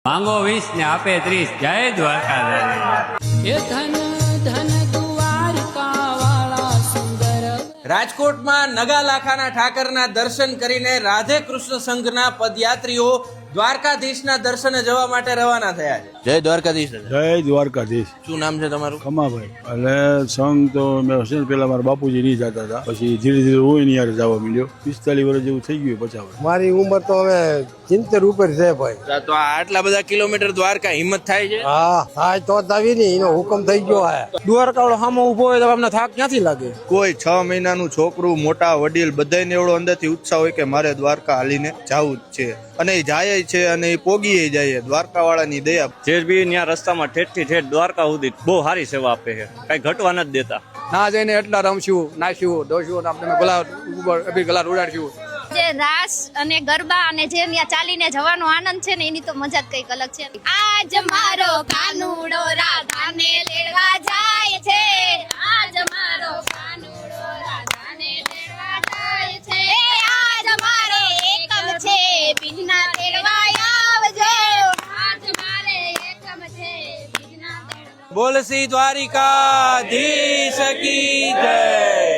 માંગો 20 ને આપે 30. જય દ્વારકાધીશ. એ ધન ધન દ્વારકા વાળા સુંદર. રાજકોટમાં નગાલાખાના ઠાકરના દર્શન કરીને રાધે કૃષ્ણ સંઘના પદયાત્રીઓ દ્વારકાધીશના દર્શને જવા માટે રવાના થયા છે. જય દ્વારકાધીશ. જય દ્વારકાધીશ. શું નામ છે તમારું? ખમાભાઈ. એટલે સંઘ તો મેં હશે ને પેલા મારા બાપુજી નહીં જતા હતા, પછી ધીરે ધીરે હોય ને યાર જવા મળ્યો. 45 વર્ષ જેવું થઈ ગયું. 50 વર્ષ. મારી ઉંમર તો હવે 70 ઉપર છે ભાઈ. તો આટલા બધા કિલોમીટર દ્વારકા હિંમત થાય છે? હા થાય તો જ આવી ને, એનો હુકમ થઈ ગયો. દ્વારકા વાળો સામે ઉભો હોય તો અમને થાક ક્યાંથી લાગે? કોઈ 6 મહિનાનું છોકરું, મોટા વડીલ બધાને એવડો અંદરથી ઉત્સાહ હોય કે મારે દ્વારકા હાલીને જવું જ છે, અને એ જાય છે અને એ પોગીએ જાય. દ્વારકા વાળાની દયા. જે બી ત્યાં રસ્તામાં ઠેઠથી ઠેઠ દ્વારકા સુધી બહુ સારી સેવા આપે છે, કઈ ઘટવા નથી દેતા. ના જઈને એટલા રમશું, નાશ્યું, દોશું, આપણે ગુલાબ ઉપર ગલાટ ઉડાડશું. જે રાસ અને ગરબા અને જે ત્યાં ચાલીને જવાનો આનંદ છે ને, એની તો મજા જ કઈક અલગ છે. આજ મારો કાનુડો રાધાને લેવા જાય છે, આજ મારો કાનુડો રાધાને લેવા જાય છે, આજ મારો એકમ છે બીજના તેડવા આવજો, આજ મારે એકમ છે બીજના તેડવા. બોલ શ્રી દ્વારિકાધીશ કી જય.